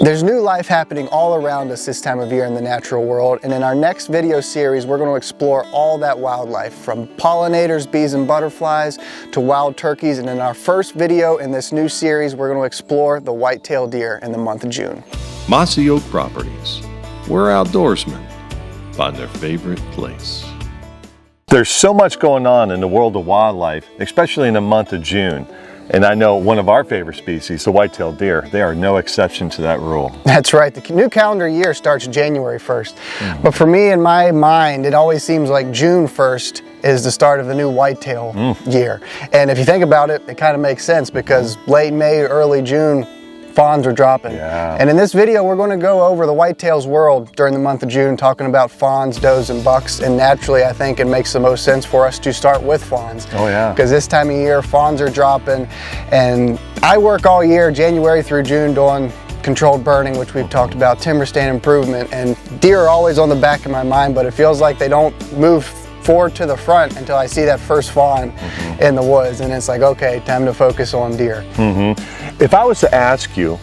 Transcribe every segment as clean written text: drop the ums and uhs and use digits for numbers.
There's new life happening all around us this time of year in the natural world, and in our next video series we're going to explore all that wildlife, from pollinators, bees and butterflies, to wild turkeys. And in our first video in this new series we're going to explore the white-tailed deer in the month of June. Mossy Oak Properties, where outdoorsmen find their favorite place. There's so much going on in the world of wildlife, especially in the month of June. And I know one of our favorite species, the white-tailed deer, they are no exception to that rule. That's right. The new calendar year starts January 1st. But for me, in my mind, it always seems like June 1st is the start of the new whitetail year. And if you think about it, it kind of makes sense because late May, early June, fawns are dropping. Yeah. And in this video, we're going to go over the whitetails world during the month of June, talking about fawns, does, and bucks. And naturally, I think it makes the most sense for us to start with fawns. Oh yeah. Because this time of year, fawns are dropping. And I work all year, January through June, doing controlled burning, which we've talked about, timber stand improvement. And deer are always on the back of my mind, but it feels like they don't move forward to the front until I see that first fawn in the woods, and it's like, okay, time to focus on deer. If I was to ask you,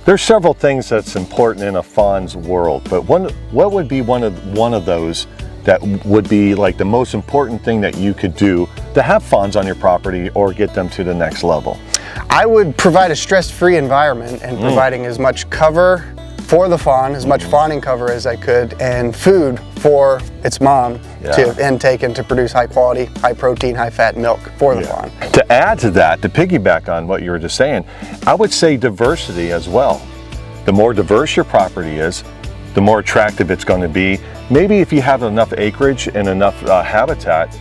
there's several things that's important in a fawn's world, but what would be one of those that would be like the most important thing that you could do to have fawns on your property or get them to the next level? I would provide a stress-free environment and providing as much cover for the fawn, as much fawning cover as I could, and food for its mom to intake and to produce high quality, high protein, high fat milk for the fawn. To add to that, to piggyback on what you were just saying, I would say diversity as well. The more diverse your property is, the more attractive it's going to be. Maybe if you have enough acreage and enough habitat,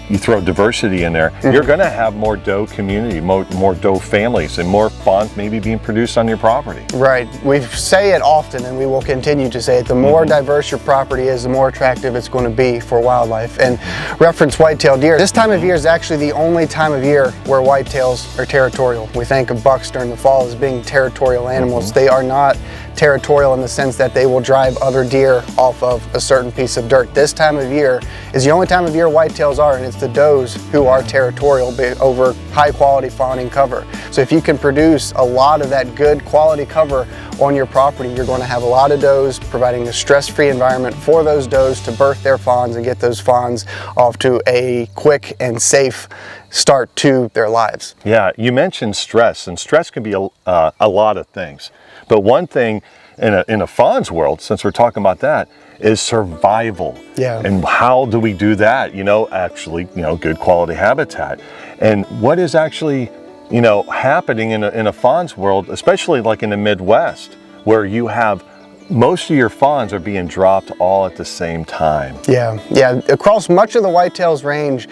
you throw diversity in there, you're going to have more doe community, more doe families, and more fawns maybe being produced on your property. Right. We say it often, and we will continue to say it. The more diverse your property is, the more attractive it's going to be for wildlife. And reference white-tailed deer. This time of year is actually the only time of year where whitetails are territorial. We think of bucks during the fall as being territorial animals. They are not territorial in the sense that they will drive other deer off of a certain piece of dirt. This time of year is the only time of year whitetails are, and it's the does who are territorial over high quality fawning cover. So if you can produce a lot of that good quality cover on your property, you're going to have a lot of does, providing a stress-free environment for those does to birth their fawns and get those fawns off to a quick and safe start to their lives. Yeah, you mentioned stress, and stress can be a lot of things. But one thing in a fawn's world, since we're talking about that, is survival. Yeah. And how do we do that? Actually, good quality habitat. And what is actually, happening in a fawn's world, especially like in the Midwest, where you have most of your fawns are being dropped all at the same time. Yeah. Across much of the whitetails range,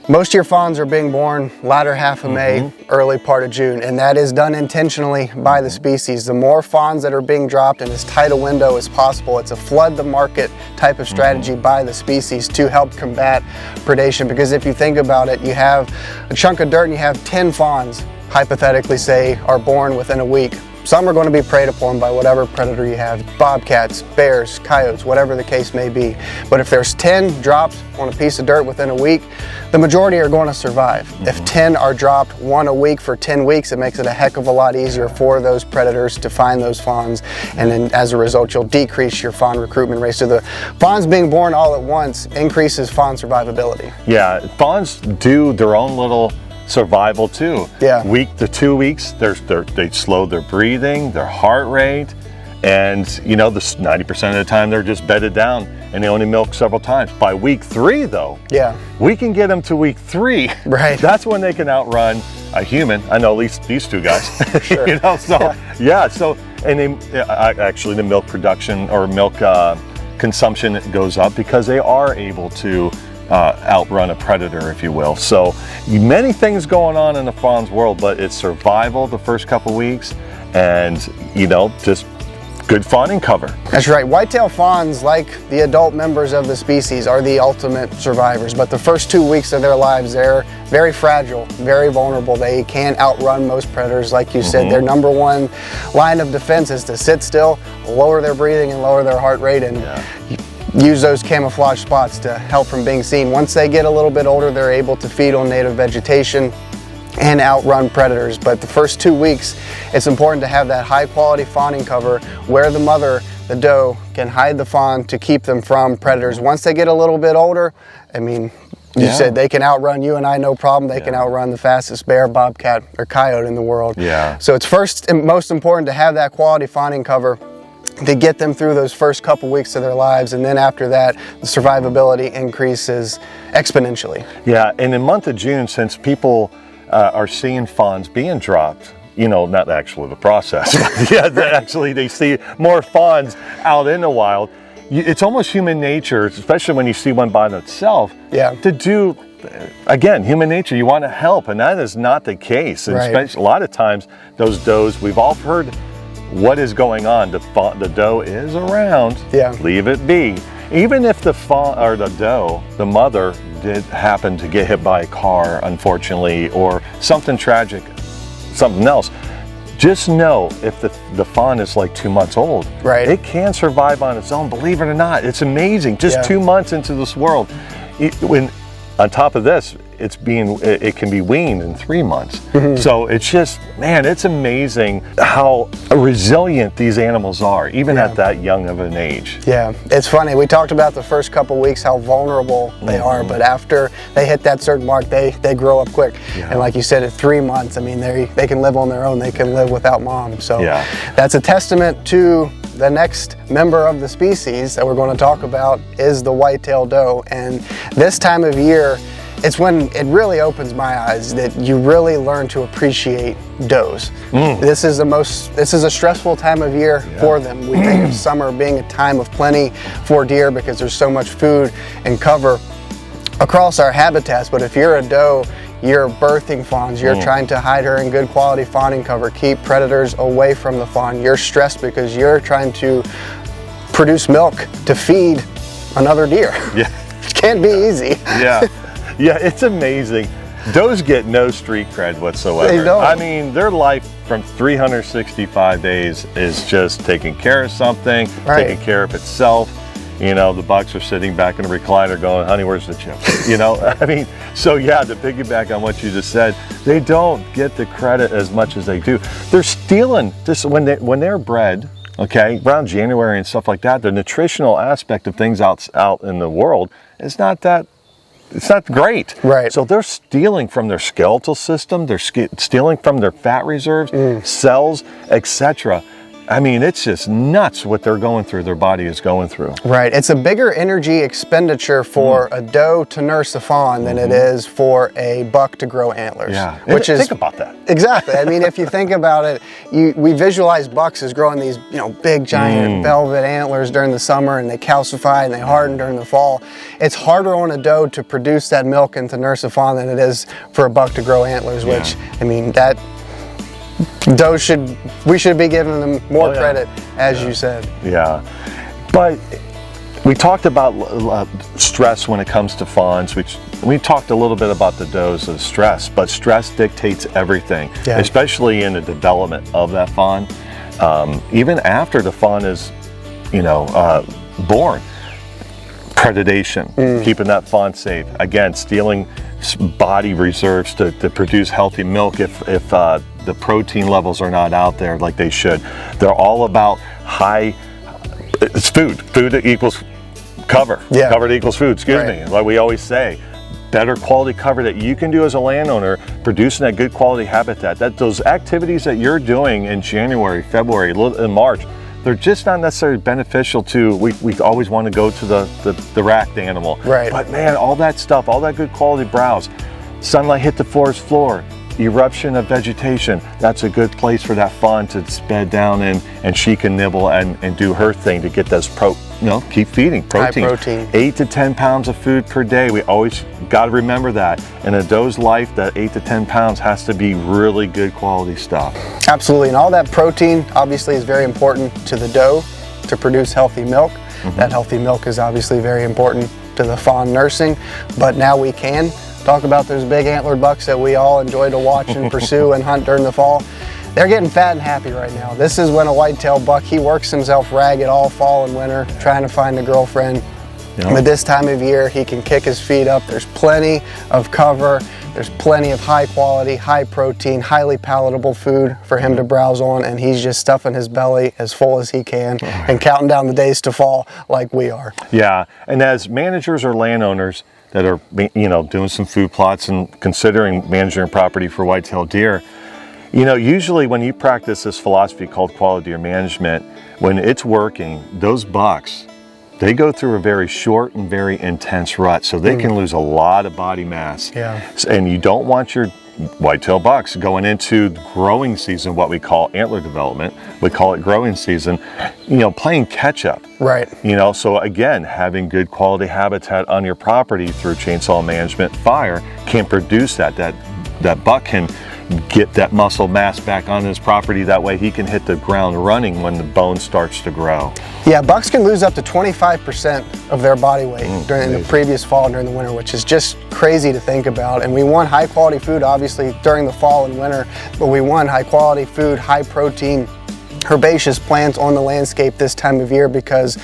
most of your fawns are being born latter half of May, early part of June, and that is done intentionally by the species. The more fawns that are being dropped in as tight a window as possible, it's a flood the market type of strategy by the species to help combat predation. Because if you think about it, you have a chunk of dirt and you have 10 fawns, hypothetically say, are born within a week. Some are going to be preyed upon by whatever predator you have, bobcats, bears, coyotes, whatever the case may be. But if there's 10 dropped on a piece of dirt within a week, the majority are going to survive. If 10 are dropped one a week for 10 weeks, it makes it a heck of a lot easier for those predators to find those fawns. And then as a result, you'll decrease your fawn recruitment rate. So the fawns being born all at once increases fawn survivability. Yeah, fawns do their own little survival too. Yeah. Week to 2 weeks, they slow their breathing, their heart rate, and the 90% of the time they're just bedded down and they only milk several times. By week 3 though, we can get them to week 3. Right. That's when they can outrun a human. I know at least these two guys. Sure. And they actually the milk production or milk consumption goes up because they are able to outrun a predator, if you will. So many things going on in the fawn's world, but it's survival the first couple weeks and just good fawning cover. That's right. Whitetail fawns, like the adult members of the species, are the ultimate survivors. But the first 2 weeks of their lives, they're very fragile, very vulnerable. They can't outrun most predators, like you said. Their number one line of defense is to sit still, lower their breathing, and lower their heart rate, and use those camouflage spots to help from being seen. Once they get a little bit older, they're able to feed on native vegetation, and outrun predators. But the first 2 weeks, it's important to have that high quality fawning cover where the mother, the doe, can hide the fawn to keep them from predators. Once they get a little bit older, I mean, you said they can outrun you and I, no problem. They can outrun the fastest bear, bobcat, or coyote in the world. Yeah. So it's first and most important to have that quality fawning cover to get them through those first couple weeks of their lives, and then after that, the survivability increases exponentially. Yeah, and in the month of June, since people are seeing fawns being dropped, you know, not actually the process, but yeah, actually they see more fawns out in the wild. It's almost human nature, especially when you see one by itself, to do, again, human nature, you want to help, and that is not the case. And especially, a lot of times, those does, we've all heard what is going on. The doe is around, leave it be. Even if the fawn or the doe, the mother, did happen to get hit by a car, unfortunately, or something tragic, something else, just know if the fawn is like 2 months old, it can survive on its own. Believe it or not, it's amazing. Just 2 months into this world, when on top of this, it can be weaned in 3 months. So it's just, man, it's amazing how resilient these animals are, even at that young of an age. Yeah, it's funny. We talked about the first couple weeks how vulnerable they are, but after they hit that certain mark, they grow up quick. And like you said, at 3 months, I mean, they can live on their own. They can live without mom. So that's a testament to the next member of the species that we're going to talk about is the whitetail doe. And this time of year, it's when it really opens my eyes that you really learn to appreciate does. This is a stressful time of year for them. We think of summer being a time of plenty for deer because there's so much food and cover across our habitats. But if you're a doe, you're birthing fawns, you're trying to hide her in good quality fawning cover, keep predators away from the fawn. You're stressed because you're trying to produce milk to feed another deer. It can't be easy. Yeah, it's amazing. Does get no street cred whatsoever. They don't. I mean, their life from 365 days is just taking care of something, taking care of itself. You know, the bucks are sitting back in the recliner going, honey, where's the chips? You know, I mean, so yeah, to piggyback on what you just said, they don't get the credit as much as they do. They're stealing this when they're bred, okay, around January and stuff like that. The nutritional aspect of things out in the world is not that. It's not great. So they're stealing from their skeletal system, they're stealing from their fat reserves, cells, etc. I mean, it's just nuts what they're going through, their body is going through. It's a bigger energy expenditure for a doe to nurse a fawn than it is for a buck to grow antlers. Think about that. Exactly. I mean, if you think about it, we visualize bucks as growing these, you know, big giant velvet antlers during the summer, and they calcify and they harden during the fall. It's harder on a doe to produce that milk and to nurse a fawn than it is for a buck to grow antlers, which, I mean, that we should be giving them more credit, as you said. But we talked about stress when it comes to fawns, which we talked a little bit about the does of stress, but stress dictates everything, especially in the development of that fawn. Even after the fawn is, you know, born, predation, keeping that fawn safe. Again, stealing body reserves to produce healthy milk if the protein levels are not out there like they should. They're all about it's food equals cover. Cover equals food, excuse me, like we always say. Better quality cover that you can do as a landowner, producing that good quality habitat. That those activities that you're doing in January, February, in March, they're just not necessarily beneficial to, we always want to go to the racked animal. But man, all that stuff, all that good quality browse, sunlight hit the forest floor, eruption of vegetation, that's a good place for that fawn to bed down in, and she can nibble and do her thing to get those keep feeding protein. High protein. 8 to 10 pounds of food per day. We always got to remember that. In a doe's life, that 8 to 10 pounds has to be really good quality stuff. Absolutely, and all that protein obviously is very important to the doe to produce healthy milk. That healthy milk is obviously very important to the fawn nursing, but now we can talk about those big antlered bucks that we all enjoy to watch and pursue and hunt during the fall. They're getting fat and happy right now. This is when a whitetail buck, he works himself ragged all fall and winter, trying to find a girlfriend, Yeah. But this time of year, he can kick his feet up. There's plenty of cover. There's plenty of high quality, high protein, highly palatable food for him to browse on, and he's just stuffing his belly as full as he can and counting down the days to fall like we are. Yeah, and as managers or landowners that are, doing some food plots and considering managing a property for whitetail deer, usually when you practice this philosophy called quality deer management, when it's working, those bucks, they go through a very short and very intense rut, so they can lose a lot of body mass. Yeah. And you don't want your whitetail bucks going into growing season, what we call antler development. We call it growing season, playing catch up. Right. So again, having good quality habitat on your property through chainsaw management, fire, can produce that buck can get that muscle mass back on his property. That way he can hit the ground running when the bone starts to grow. Yeah, bucks can lose up to 25% of their body weight during the previous fall and during the winter, which is just crazy to think about. And we want high quality food, obviously, during the fall and winter, but we want high quality food, high protein, herbaceous plants on the landscape this time of year, because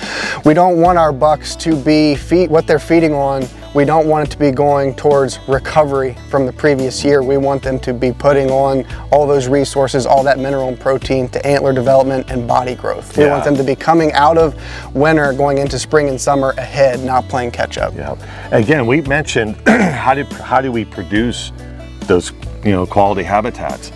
we don't want our bucks to be what they're feeding on. We don't want it to be going towards recovery from the previous year. We want them to be putting on all those resources, all that mineral and protein to antler development and body growth. We want them to be coming out of winter, going into spring and summer ahead, not playing catch up. Yeah. Again, we mentioned how do we produce those quality habitats?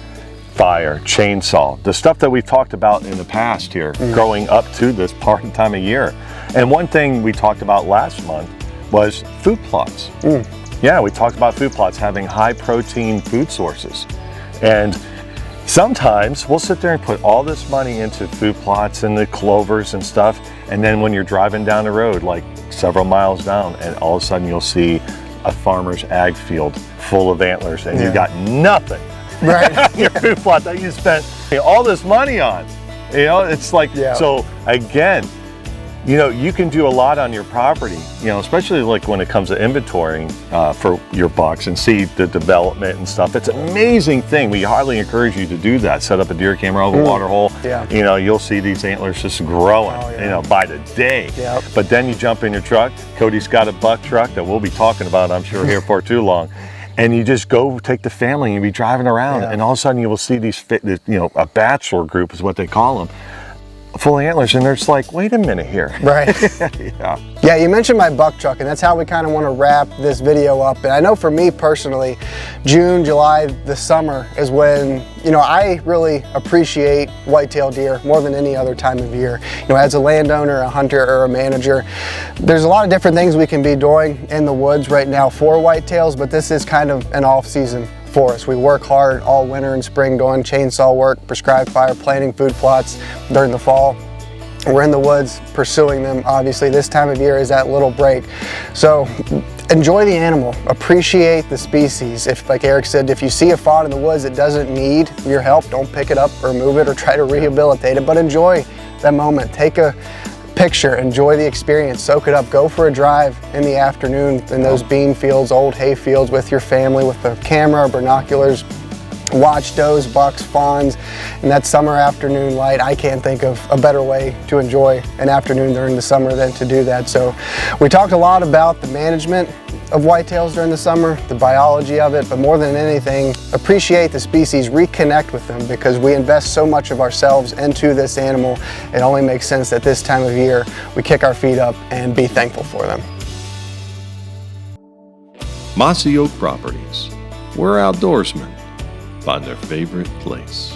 Fire, chainsaw, the stuff that we've talked about in the past here, growing up to this time of year. And one thing we talked about last month was food plots. Yeah, we talked about food plots having high protein food sources. And sometimes we'll sit there and put all this money into food plots and the clovers and stuff, and then when you're driving down the road, like several miles down, and all of a sudden you'll see a farmer's ag field full of antlers, and you got nothing. Right. Your food plot that you spent all this money on. It's like, so again, you can do a lot on your property, especially like when it comes to inventorying for your bucks and see the development and stuff. It's an amazing thing. We highly encourage you to do that. Set up a deer camera over a water hole. Yeah. You'll see these antlers just growing, by the day. Yep. But then you jump in your truck. Cody's got a buck truck that we'll be talking about, I'm sure, here for too long. And you just go take the family and be driving around, and all of a sudden you will see these, a bachelor group is what they call them, full of antlers, and they're just like, wait a minute here. Right. Yeah, you mentioned my buck truck, and that's how we kind of want to wrap this video up. And I know for me personally, June, July, the summer is when, I really appreciate whitetail deer more than any other time of year. As a landowner, a hunter, or a manager, there's a lot of different things we can be doing in the woods right now for whitetails, but this is kind of an off-season for us. We work hard all winter and spring doing chainsaw work, prescribed fire, planting food plots during the fall. We're in the woods pursuing them. Obviously, this time of year is that little break. So enjoy the animal, appreciate the species. If, like Eric said, if you see a fawn in the woods that doesn't need your help, don't pick it up or move it or try to rehabilitate it, but enjoy that moment. Take a picture, enjoy the experience, soak it up, go for a drive in the afternoon in those bean fields, old hay fields with your family with a camera or binoculars. Watch does, bucks, fawns, and that summer afternoon light. I can't think of a better way to enjoy an afternoon during the summer than to do that. So we talked a lot about the management of whitetails during the summer, the biology of it, but more than anything, appreciate the species, reconnect with them, because we invest so much of ourselves into this animal. It only makes sense that this time of year we kick our feet up and be thankful for them. Mossy Oak Properties, where outdoorsmen find their favorite place.